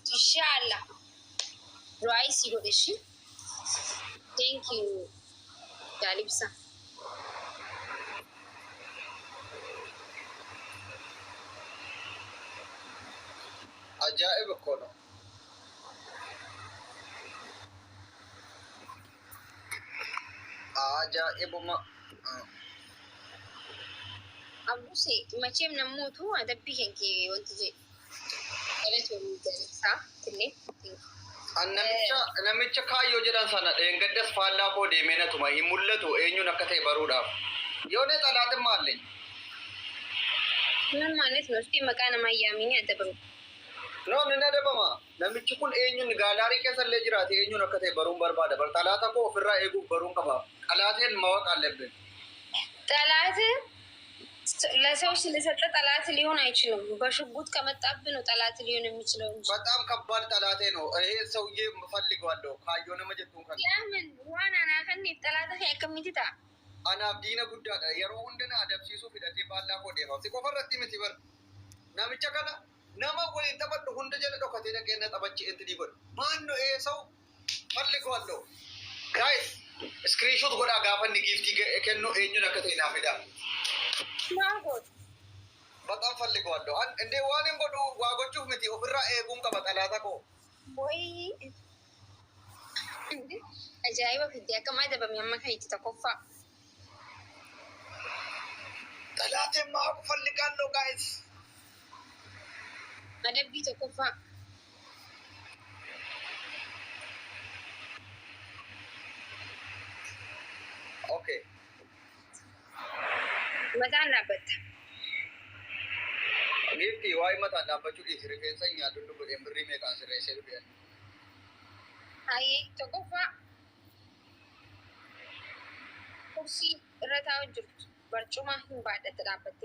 Inshallah. Rice you got issue. Thank you. Galibsa. Ajaa'ib እኮ ነው። ajaa'ibuma Abuse machim namutu adabbi kenke wanti je. Elet wamujasa tille. namicha kaayyoo jedhan sana dheengaddas faallaa koo deemeenatuma hin mul'atu eenyuun akka ta'e baruudhaaf yoo ne xalaatin maalleኝ Nan ማለት ነው እስቲ መቃነ ማያሚኝ አደብሩ noon inni adabama namichi kun eenyuun gaalaarii keessallee jiraate eenyuun akka ta'e baruun barbaada bar xalaata koo ofirraa eeguuf baruun qaba xalaateen ማወቅ አለብን ጠላት ለሰው ስለሰጠ ጠላት ሊሆን አይችልም። በሽጉጥ ከመጣብህ ነው ጠላት ሊሆን የሚችለው እንጂ በጣም ከባድ ጠላቴ ነው ይሄ ሰውዬ እፈልገዋለሁ ካየሆነ መጀቱን ካለ ለምን ዋና ናከን ጠላት ከሚትታ anaaf diina guddaadha yeroo hundana adabsiisuu fidhatee baallaa koo deema si qofarratti miti bar namicha kana nama waliin taphadhu hunda jala dhokatee dhaqeena taphachi inti godhu maanno sau falligoallo guys screenshot godhaa gaafa inni giiftii kennu eenyuun akka ta'e naa fidaa ማጎት በጣም ፈልገዋለሁ እንዴ ዋንን ጎዱ ዋጎቹ ምቲ ኦፍራ ኤጉን ቀበ ጠላታ ኮ ወይ እንዴ አጃይባ ፍዲያ ከማይደ በሚያመካይት ተቆፋ ጠላቴ ማቁ ፈልጋለሁ ጋይስ አደቢ ተቆፋ ኦኬ መጣናበት ጊፍቲ ዋይ መጣናባችሁ ሪፌንሰኛ ዱንዱ በደምሪ ሜቃን ስሬሴ ቢያ አይ ተቆፋ ኩርሲ ረታው ጅርት በርጩማ ባደት ዳበቴ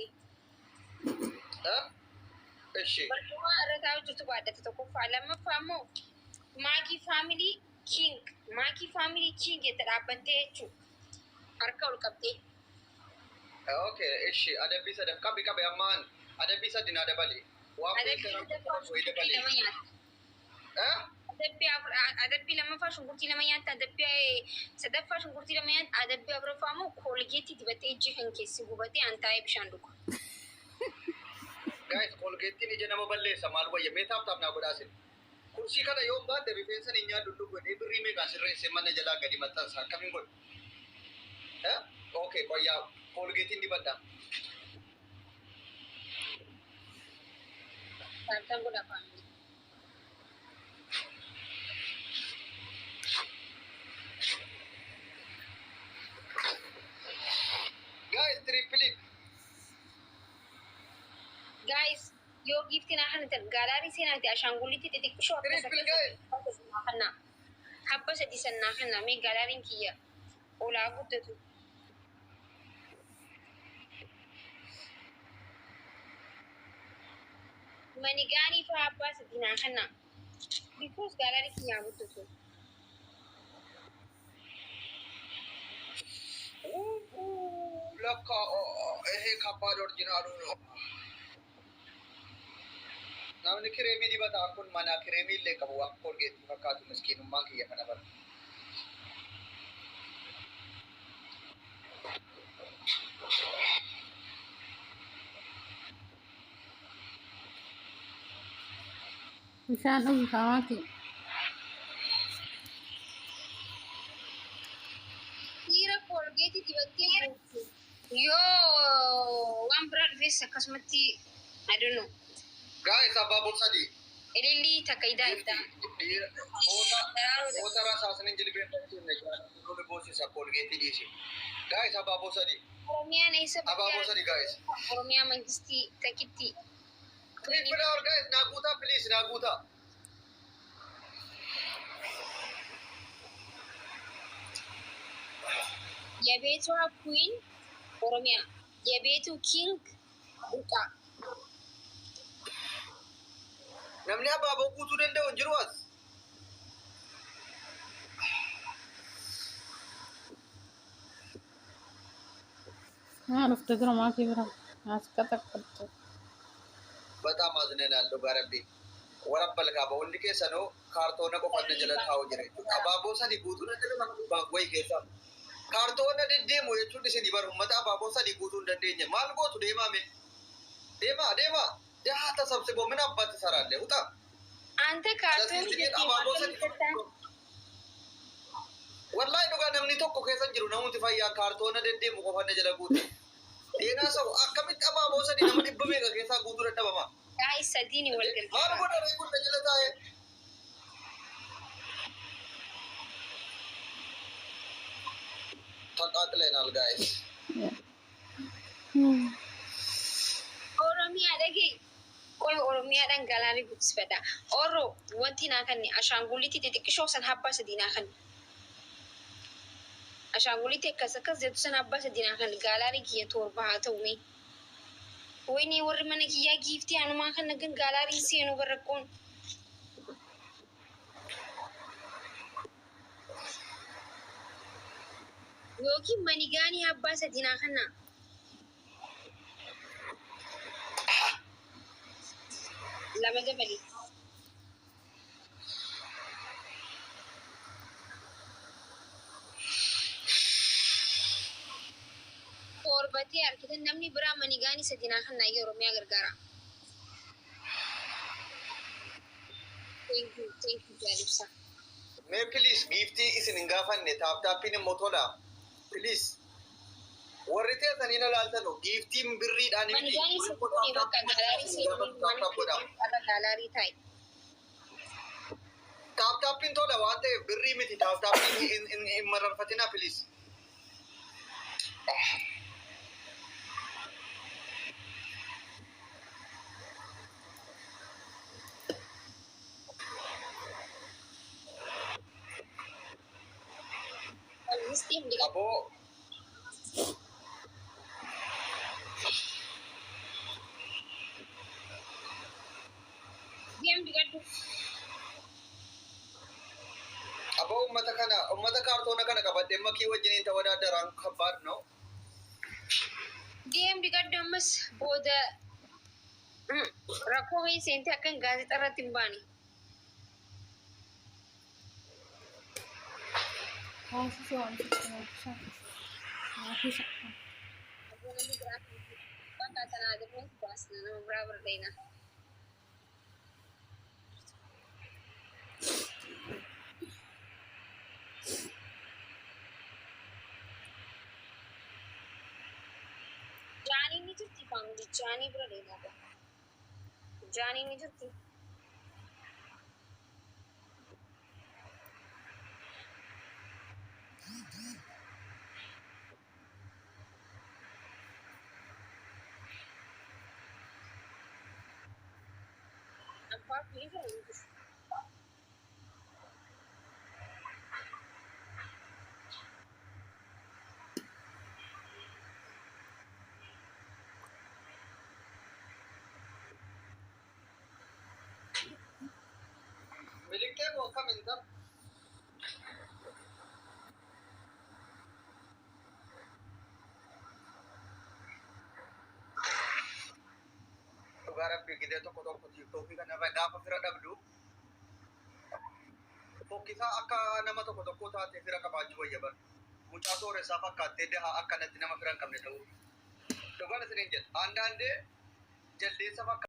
እሺ በርጩማ ረታው ጅርት ባደት ተቆፋ ለመፋሞ ማኪ ፋሚሊ ኪንግ የተዳበቴቹ አርከው ቀብቴ ኦኬ እሺ አደቢ ሰደፍ ቀቢ ቀቢ አማን አደቢ ሰድና ደበሊ አደቢ ለመፋ ሽንኩርቲ ለመያት አደቢ ሰደፋ ሽንኩርቲ ለመያት አደቢ አብረፋሙ ኮልጌቲ ዲበቴ እጅ ህንኬሲ ጉበቴ አንታይ ብሻንዱኩ ጋይስ ኮልጌቲን ጀነመ በሌሰ ማልወየ ሜታፕታፕ ና ጎዳሲን ኩርሲ ከነ ዮም ባደ ሪፌንሰን እኛ ዱሉ ጎዴ ብሪ ሜጋ ስሬሴ መነ ጀላ ገዲ መጣሳ ከሚን ጎድ ኦኬ ቆያ ኮልጌቲን ዲበዳ ታንተን ጎዳ ፋሚሊ ጋይስ ትሪፕሊ ጋይስ ዮ ጊፍቲና ሀንተን ጋላሪ ሴናቲ አሻንጉሊቲ ጥጥቅሾ ትሪፕል ጋይስ ሀና ሀበሰ ዲሰና ሀና ሜ ጋላሪን ኪያ ኦላ ጉደቱ መንጋኒ ፈአባስ ዲና ሀና ቢኮዝ ጋላሪ ኪያ ጉደቱ ለካ ይሄ ከባድ ኦሪጂናሉ ነው namni kireemii dibata kun mana kireemii illee qabu waan kolgeetti fakkaatu miskiinummaan kiyya kana bara Bishaan dhugaatii Tira kolgeeti dibattee jirtu yoo waan biraa dhufees akkasumatti I don't know. guys abaabul sadii Ililli takka idaa idaa. moota rasaasnin jilbeen boosisa kolgeetti dhiisi guys abaabul sadii Oromiyaan eessa abaabul sadii guys Oromiyaa mangistii takkitti. triple hour guys naaguutaa please naaguutaa የቤቷ ኩዊን ኦሮሚያ የቤቱ ኪንግ ቡጣ namni abaaboo guutuu danda'u hin jiru as dhufte dura maatii bira as qaxaqqabte በጣም አዝነናል ዶጋረቤ warabbal qaba hundi keessanoo kaartoona qofanna jala taa'u jira jechuudha. Abaaboo sadii guutuu na jala nama wayi keessa. Kaartoona deddeemu jechuun isin bar uummata abaaboo sadii guutuu hin dandeenye. Maal gootu deemaame? Deemaa. Jaata sabsiboo mina abbaatti saraallee utaa. Ante kaartoon Wallahi dhugaa namni tokko keessa jiru namooti fayyaa kaartoona deddeemu qofanna jala guutu. Deenaa sa'u akkamitti abaaboo sadii nama 100 meeqa keessaa guutuu dadhabama? Guys, sadini wal galcha. Maal godha reefu jala taa'e? Taqaaqileenaal guys. Oromiyaa dhagee. Qoy Oromiyaadhaan galaanii guddisfadha. Oro wanti naa kanni ashaangulliitti xixiqqishoo san habbaa sadii naa kanni. Ashaangulliitti akkas jettu san habbaa sadii naa kanni galaanii kiyya torba haa ta'u mee. Wayni warri mana kiyyaa giiftii anumaa kana gan gaalaarii seenuu barrakkoon. Yookiin manigaanii abbaa sadinaa kana. Lama dabali. Torbatee argitan namni biraa manigaanii sadinaa kana Oromiyaa gargaara. Thank you, Jalibsa. May please giftii isin hin gaafanne taaptaappiin immoo tola. Please. Warri teessanii na laaltanu giftiin birriidhaan hin Manigaanii sadinaa bakka gaalaarii seenuu gaalaarii taa'e. Taaptaappiin tola waan ta'eef birrii miti taaptaappiin hin mararfatina please. Abo. Diam digadu. Abo ummata kaartoona kana qabadde makii wajjiniin tawadaadaraan kabbaad no. Diam digadu ammas booda rakkoo hii seente akkan gaazexaa irratti hin baane. Jaanii ni jirti faamili jaanii bira deemaa jaanii ni jirti. Apa please Milikte mo kaminta. Tugarap bigide tokko tiktookii kanarra gaafa fira dhabdu. Fokkisa akka nama tokko taate fira qabaachuu wayyaban. Mucaa sooressaa fakkaattee daha akkanatti nama fira hin qabne ta'uu. Dhugaan isin hin jedhu. Andaandee jaldeessa fakkaata.